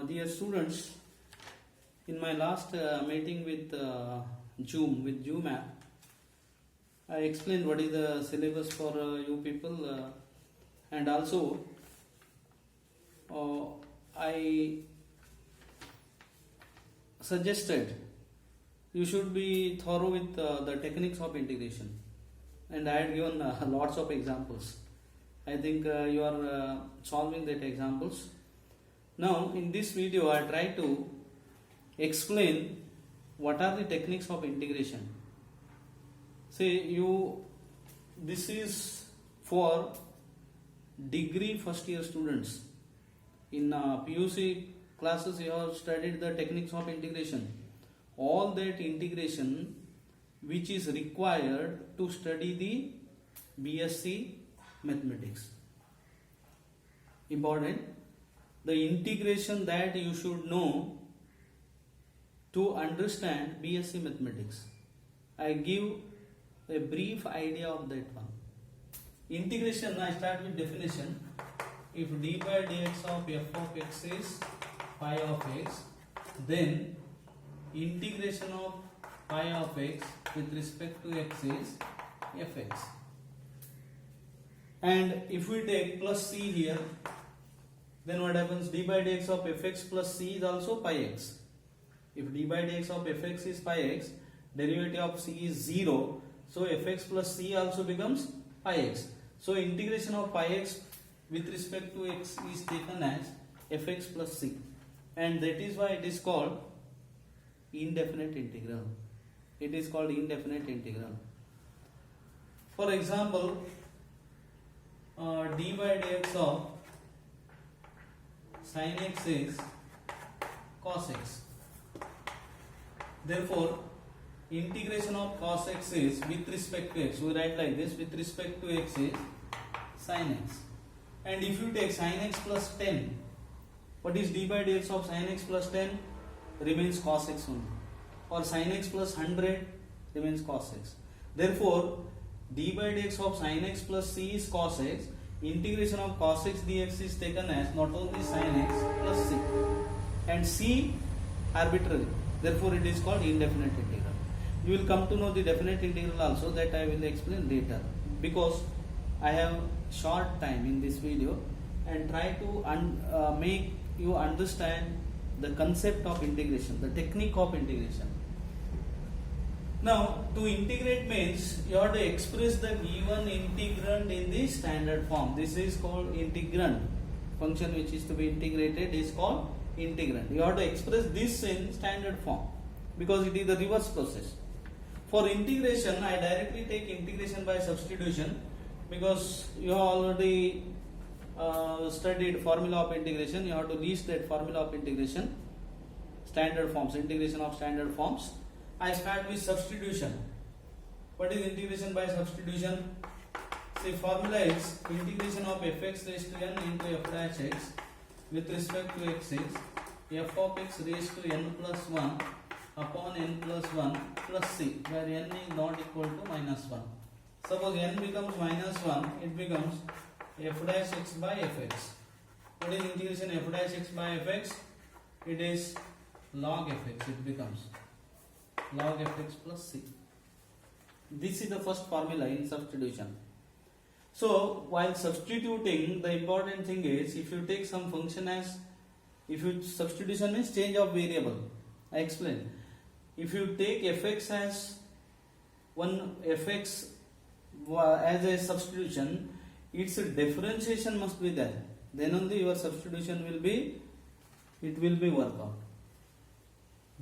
Dear students, in my last meeting with Zoom app, I explained what is the syllabus for you people, and also I suggested you should be thorough with the techniques of integration, and I had given lots of examples. I think you are solving that examples. Now in this video I try to explain what are the techniques of integration. Say this is for degree first year students. In PUC classes you have studied the techniques of integration. All that integration which is required to study the BSc mathematics. Important. The integration that you should know to understand BSc mathematics. I give a brief idea of that one. Integration, I start with definition. If d by dx of f of x is phi of x, then integration of phi of x with respect to x is fx. And if we take plus c here, then what happens? D by dx of fx plus c is also pi x. If d by dx of fx is pi x, derivative of c is 0, so fx plus c also becomes pi x. So integration of pi x with respect to x is taken as fx plus c, and that is why it is called indefinite integral. It is called indefinite integral. For example, d by dx of sin x is cos x. Therefore, integration of cos x is with respect to x. We write like this: with respect to x is sin x. And if you take sin x plus 10, what is d by dx of sin x plus 10? Remains cos x only. Or sin x plus 100 remains cos x. Therefore, d by dx of sin x plus c is cos x. Integration of cos x dx is taken as not only sin x plus c, and c arbitrary. Therefore, it is called indefinite integral. You will come to know the definite integral also, that I will explain later, because I have short time in this video and try to make you understand the concept of integration, the technique of integration. Now, to integrate means you have to express the given integrand in the standard form. This is called integrand. Function which is to be integrated is called integrand. You have to express this in standard form because it is the reverse process. For integration, I directly take integration by substitution because you have already studied formula of integration. You have to list that formula of integration, standard forms, integration of standard forms. I start with substitution. What is integration by substitution? Say formula is integration of fx raised to n into f dash x with respect to x is f of x raised to n plus 1 upon n plus 1 plus c, where n is not equal to minus 1. Suppose n becomes minus 1, it becomes f dash x by fx. What is integration f dash x by fx? It is log fx. It becomes log fx plus c. This is the first formula in substitution. So while substituting, the important thing is if you take some function as, substitution means change of variable. I explain. If you take fx as one fx as a substitution, its differentiation must be there. Then only your substitution will be work out.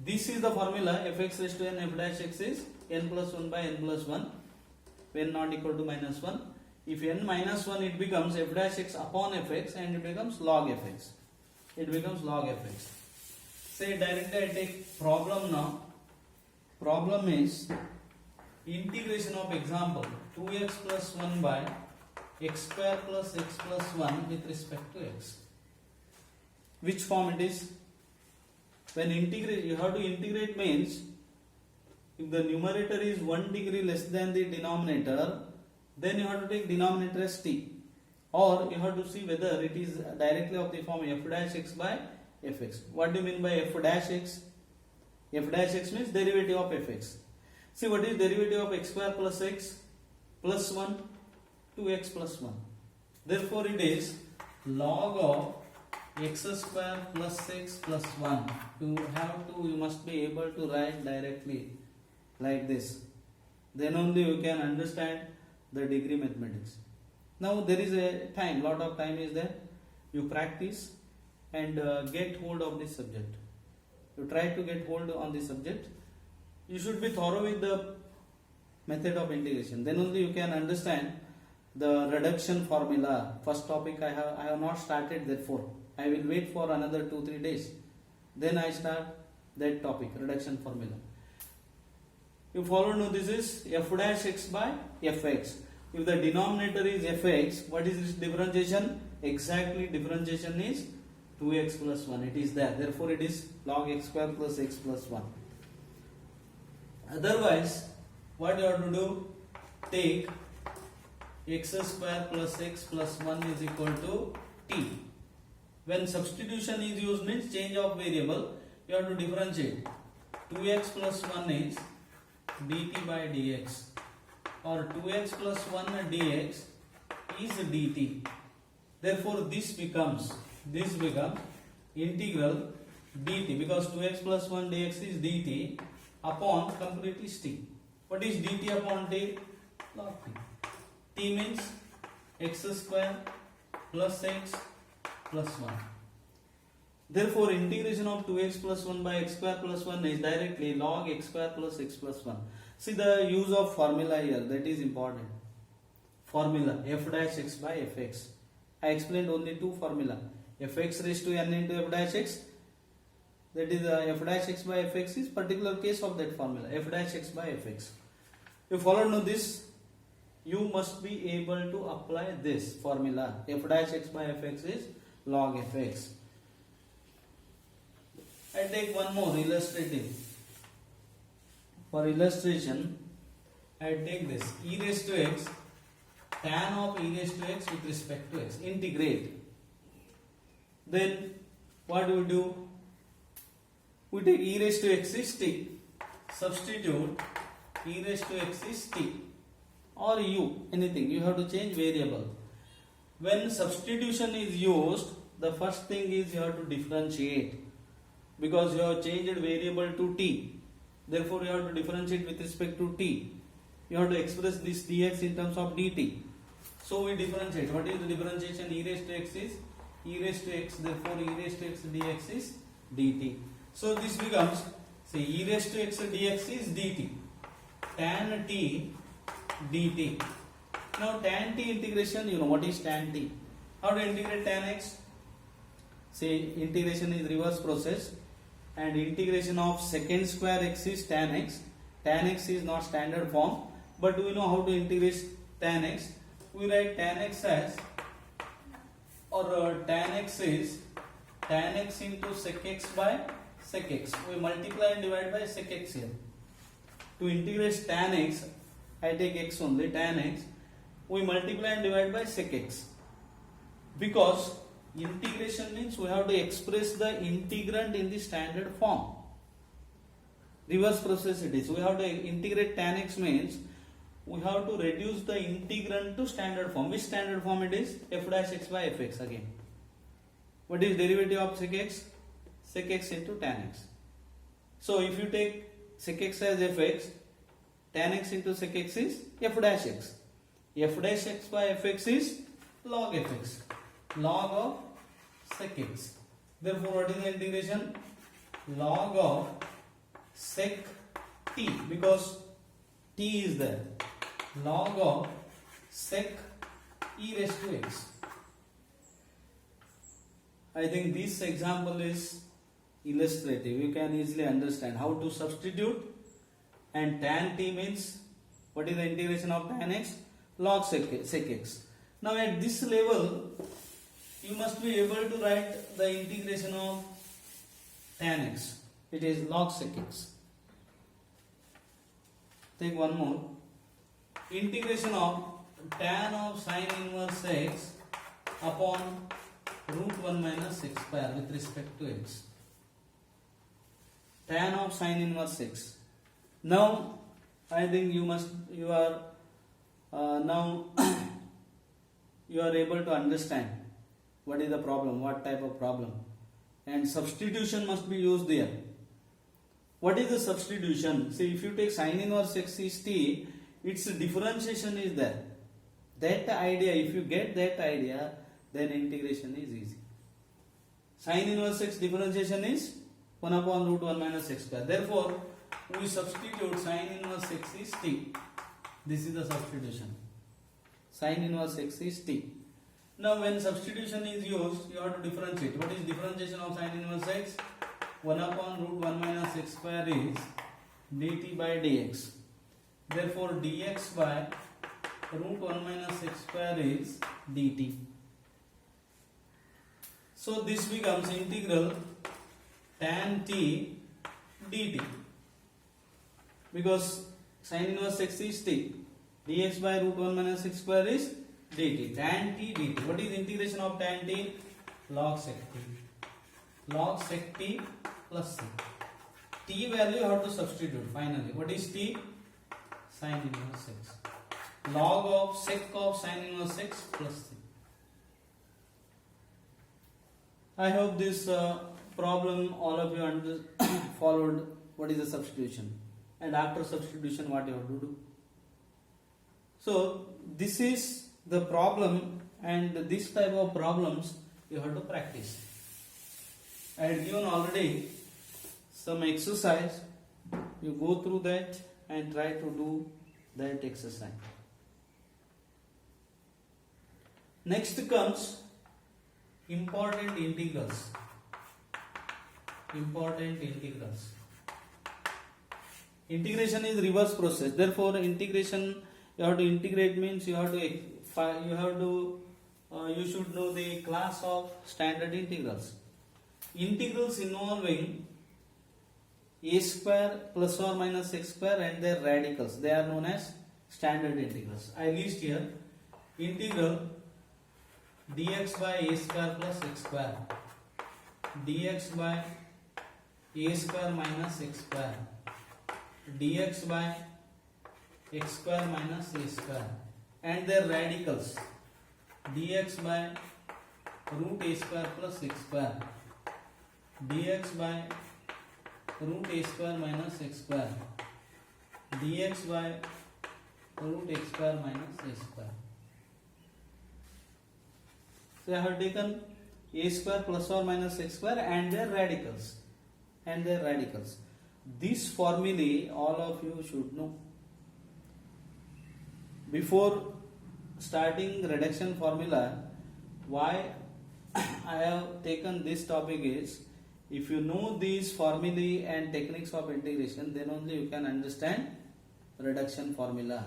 This is the formula fx raised to n f dash x is n plus 1 by n plus 1 when not equal to minus 1. If n minus 1, it becomes f dash x upon fx and it becomes log fx. It becomes log fx. Say directly I take problem now. Problem is integration of example 2x plus 1 by x square plus x plus 1 with respect to x. Which form it is? When integrate, you have to integrate means if the numerator is 1 degree less than the denominator, then you have to take denominator as t, or you have to see whether it is directly of the form f dash x by fx. What do you mean by f dash x? F dash x means derivative of fx. See, what is derivative of x square plus x plus 1? 2x plus 1. Therefore, it is log of x square plus x plus 1. You must be able to write directly like this. Then only you can understand the degree mathematics. Now there is a time, lot of time is there. You practice and get hold of this subject. You try to get hold on this subject. You should be thorough with the method of integration. Then only you can understand the reduction formula. First topic I have not started, therefore I will wait for another 2-3 days. Then I start that topic, reduction formula. You follow now, this is f dash x by fx. If the denominator is fx, what is this differentiation? Exactly, differentiation is 2x plus 1. It is there. Therefore, it is log x square plus x plus 1. Otherwise, what you have to do? Take x square plus x plus 1 is equal to t. When substitution is used, means change of variable, you have to differentiate. 2x plus 1 is dt by dx, or 2x plus 1 dx is dt. Therefore, this becomes integral dt, because 2x plus 1 dx is dt upon completely t. What is dt upon t? Log t. T means x square plus x plus 1. Therefore, integration of 2x plus 1 by x square plus 1 is directly log x square plus x plus 1. See the use of formula here, that is important. Formula f dash x by fx. I explained only two formula. Fx raised to n into f dash x. That is f dash x by fx is particular case of that formula. F dash x by fx. You follow now this. You must be able to apply this formula. F dash x by fx is log fx. I take one more illustrative. For illustration, I take this e raised to x, tan of e raised to x with respect to x. Integrate. Then what do we do? We take e raised to x is t. Substitute e raised to x is t. Or u, anything. You have to change variable. When substitution is used, the first thing is you have to differentiate. Because you have changed variable to t. Therefore, you have to differentiate with respect to t. You have to express this dx in terms of dt. So we differentiate. What is the differentiation? E raised to x is e raised to x. Therefore, e raised to x dx is dt. So this becomes, say, e raised to x dx is dt. Tan t dt. Now tan t integration, you know what is tan t. How to integrate tan x? Say integration is reverse process, and integration of secant square x is tan x. Tan x is not standard form, but we know how to integrate tan x. We write tan x as, or tan x is tan x into sec x by sec x. We multiply and divide by sec x here. To integrate tan x, I take x only, tan x. We multiply and divide by sec x. Because integration means we have to express the integrand in the standard form. Reverse process it is. We have to integrate tan x means we have to reduce the integrand to standard form. Which standard form it is? F dash x by fx again. What is derivative of sec x? Sec x into tan x. So if you take sec x as fx, tan x into sec x is f dash x. F dash x by fx is log fx. Log of sec x. Therefore, what is the integration? Log of sec t, because t is there. Log of sec e raised to x. I think this example is illustrative. You can easily understand how to substitute. And tan t means, what is the integration of tan x? Log sec x. Now at this level, you must be able to write the integration of tan x. It is log sec x. Take one more. Integration of tan of sine inverse x upon root 1 minus x square with respect to x. Tan of sine inverse x. Now I think you are now you are able to understand what is the problem, what type of problem, and substitution must be used there. What is the substitution? See, if you take sine inverse x is t, its differentiation is there. That idea, if you get that idea, then integration is easy. Sine inverse x differentiation is 1 upon root 1 minus x square. Therefore, we substitute sine inverse x is t. This is the substitution. Sine inverse x is t. Now, when substitution is used, you have to differentiate. What is differentiation of sine inverse x? 1 upon root 1 minus x square is dt by dx. Therefore, dx by root 1 minus x square is dt. So, this becomes integral tan t dt. Because sin inverse x is t. Dx by root 1 minus x square is dt. Tan t dt. What is integration of tan t? Log sec t. Log sec t plus c. T value you have to substitute finally. What is t? Sin inverse x. Log of sec of sin inverse x plus c. I hope this problem all of you followed what is the substitution, and after substitution what you have to do. So this is the problem, and this type of problems you have to practice. I had given already some exercise. You go through that and try to do that exercise. Next comes important integrals. Important integrals. Integration is reverse process. Therefore, integration you have to integrate means you should know the class of standard integrals. Integrals involving a square plus or minus x square and their radicals. They are known as standard integrals. I list here integral dx by a square plus x square, dx by a square minus x square, dx by x square minus a square, and their radicals dx by root a square plus x square, dx by root a square minus x square, dx by root x square minus a square. So I have taken a square plus or minus x square and their radicals. This formulae all of you should know. Before starting reduction formula, why I have taken this topic is, if you know these formulae and techniques of integration, then only you can understand reduction formula.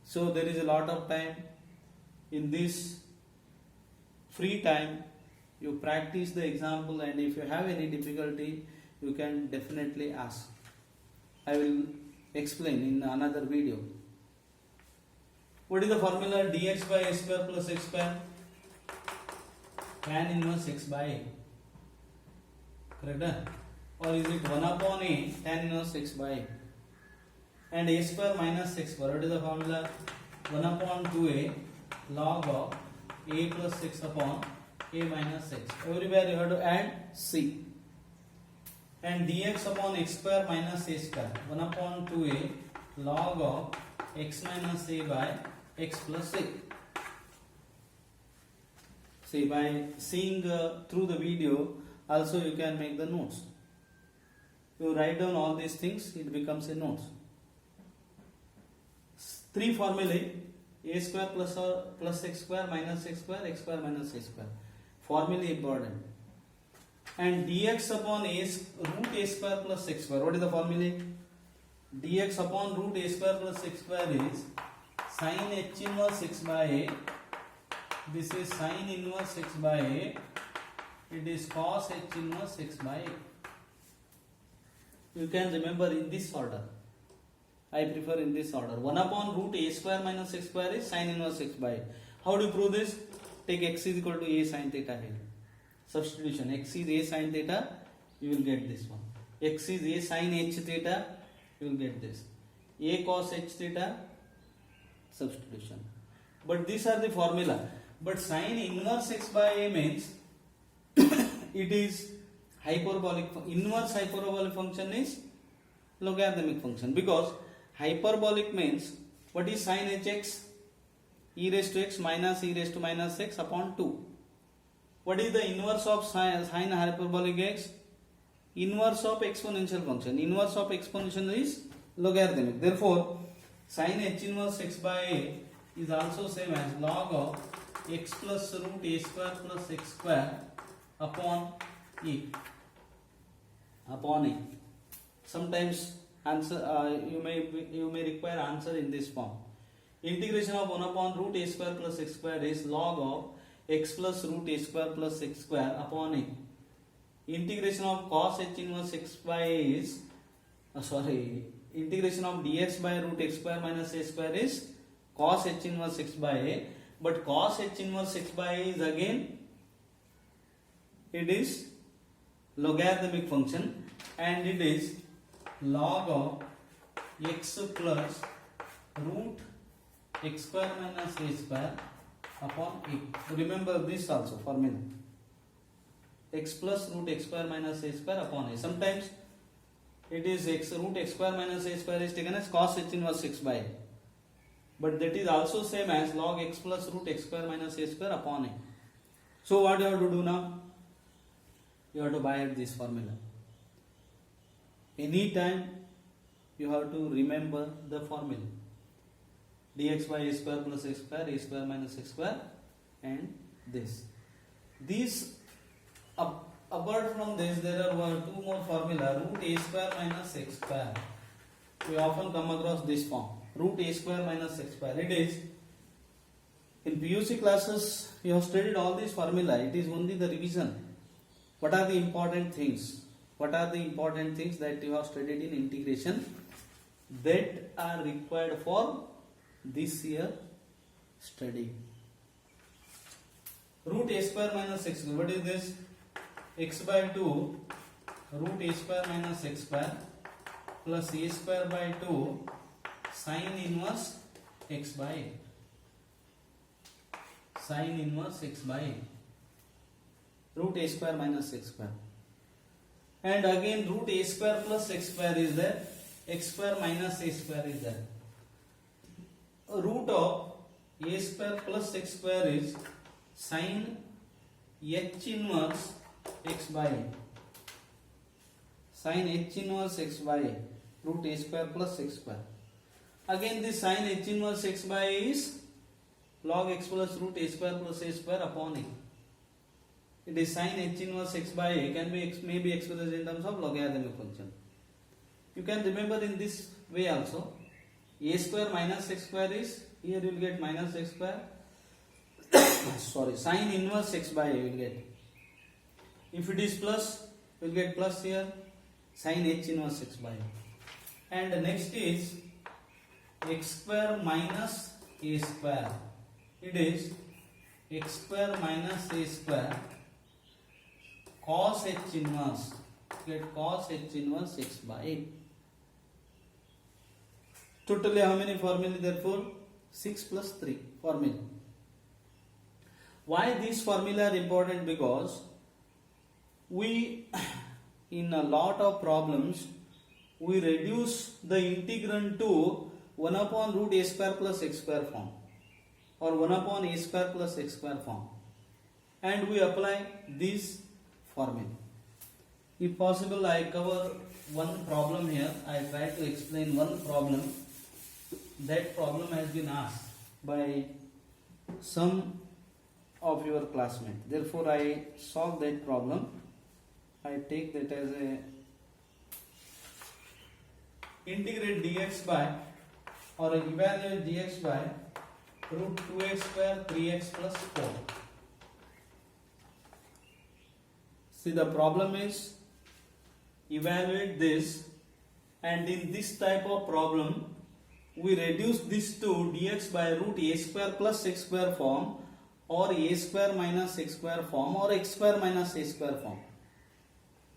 So there is a lot of time. In this free time, you practice the example, and if you have any difficulty, you can definitely ask. I will explain in another video. What is the formula? Dx by a square plus x square, tan inverse x by a. Correct? Or is it 1 upon a tan inverse x by a? And a square minus x square. What is the formula? 1 upon 2a log of a plus 6 upon a minus x. Everywhere you have to add c. And dx upon x square minus a square. 1 upon 2a log of x minus a by x plus a. See, by seeing through the video, also you can make the notes. You write down all these things, it becomes a notes. Three formulae: a square plus x square minus x square minus a square. Formulae important. And dx upon root a square plus x square. What is the formula? Dx upon root a square plus x square is sin h inverse x by a. This is sin inverse x by a. It is cos h inverse x by a. You can remember in this order. I prefer in this order. 1 upon root a square minus x square is sin inverse x by a. How do you prove this? take x is equal to a sin theta here. Substitution, x is a sin theta, you will get this one. X is a sin h theta, you will get this. A cos h theta, substitution. But these are the formula. But sin inverse x by a means it is hyperbolic. Inverse hyperbolic function is logarithmic function, because hyperbolic means what is sin hx? E raised to x minus e raised to minus x upon 2. What is the inverse of sin hyperbolic x? Inverse of exponential function. Inverse of exponential is logarithmic. Therefore, sin h inverse x by a is also same as log of x plus root a square plus x square upon e. Upon e. Sometimes answer you may require answer in this form. Integration of 1 upon root a square plus x square is log of x plus root a square plus x square upon e. Integration of cos h inverse x by a is integration of dx by root x square minus a square is cos h inverse x by a, but cos h inverse x by a is again, it is logarithmic function, and it is log of x plus root x square minus a square upon e. Remember this also formula, x plus root x square minus a square upon a. Sometimes it is x root x square minus a square is taken as cos h inverse x by a, but that is also same as log x plus root x square minus a square upon a. So what you have to do now? You have to buy this formula. Anytime you have to remember the formula. Dx by a square plus x square, a square minus x square, and this. These, apart from this, there are two more formula. Root a square minus x square. We often come across this form. Root a square minus x square. It is, in PUC classes, you have studied all these formula. It is only the revision. What are the important things? What are the important things that you have studied in integration that are required for this year study? Root a square minus x square. What is this? X by 2 root a square minus x square plus a square by 2 sin inverse x by a. Sin inverse x by a. Root a square minus x square. And again root a square plus x square is there. X square minus a square is there. Root of a square plus x square is sin h inverse x by a. Sin h inverse x by a. Root a square plus x square. Again this sin h inverse x by a is log x plus root a square plus a square upon a. It is sin h inverse x by a may be expressed in terms of logarithmic function. You can remember in this way also. A square minus x square is, here you will get minus x square. Sorry, sin inverse x by a you will get. If it is plus, you will get plus here, sin h inverse x by a. And next is x square minus a square. It is x square minus a square cos h inverse. Get cos h inverse x by a. Totally how many formulae therefore? 6 plus 3 formula. Why these formula are important? Because we in a lot of problems we reduce the integrand to 1 upon root a square plus x square form or 1 upon a square plus x square form, and we apply this formula. If possible, I cover one problem here. I try to explain one problem. That problem has been asked by some of your classmates. Therefore, I solve that problem. I take that as a integrate dx by or evaluate dx by root 2x square 3x plus 4. See, the problem is evaluate this, and in this type of problem we reduce this to dx by root a square plus x square form or a square minus x square form or x square minus a square form.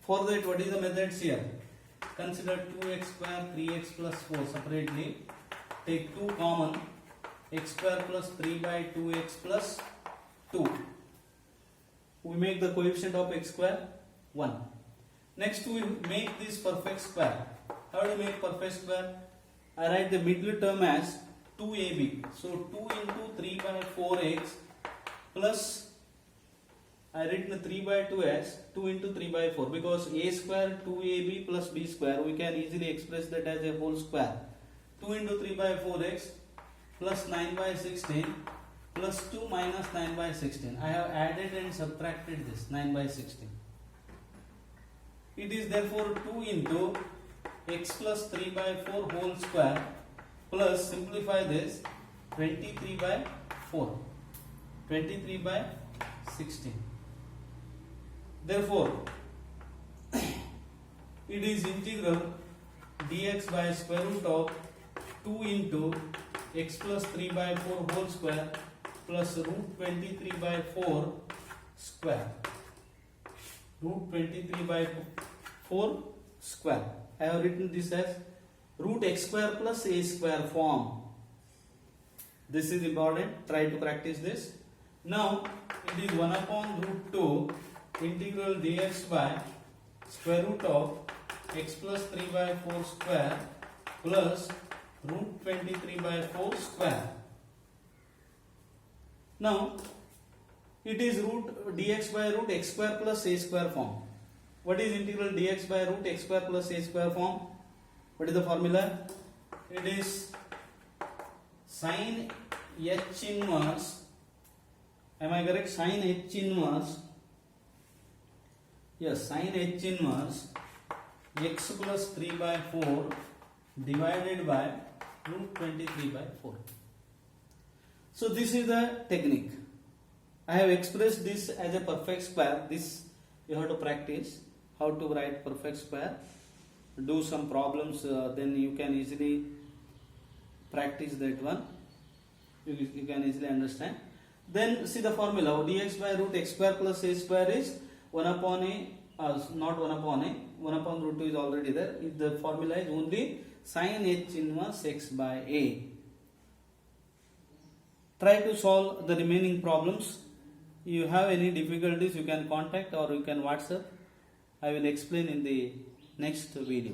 For that, what is the methods here? Consider 2x square 3x plus 4 separately. Take 2 common, x square plus 3 by 2x plus 2. We make the coefficient of x square 1. Next we make this perfect square. How do we make perfect square? I write the middle term as 2ab. So 2 into 3 by 4x plus I written 3 by 2 as 2 into 3 by 4 because a square 2ab plus b square we can easily express that as a whole square. 2 into 3 by 4x plus 9 by 16 plus 2 minus 9 by 16. I have added and subtracted this 9 by 16. It is therefore 2 into x plus 3 by 4 whole square plus simplify this 23 by 4. 23 by 16. Therefore, it is integral dx by square root of 2 into x plus 3 by 4 whole square plus root 23 by 4 square. Root 23 by 4 square. I have written this as root x square plus a square form. This is important. Try to practice this. Now, it is 1 upon root 2 integral dx by square root of x plus 3 by 4 square plus root 23 by 4 square. Now, it is root dx by root x square plus a square form. What is integral dx by root x square plus a square form? What is the formula? It is sin h inverse. Am I correct? Sin h inverse. Yes, sin h inverse x plus 3 by 4 divided by root 23 by 4. So this is the technique. I have expressed this as a perfect square. This you have to practice how to write perfect square. Do some problems, then you can easily practice that one. You can easily understand. Then see the formula. Dx by root x square plus a square is 1 upon a, not 1 upon a, 1 upon root 2 is already there. If the formula is only sin h inverse x by a. Try to solve the remaining problems. You have any difficulties, you can contact or you can WhatsApp. I will explain in the next video.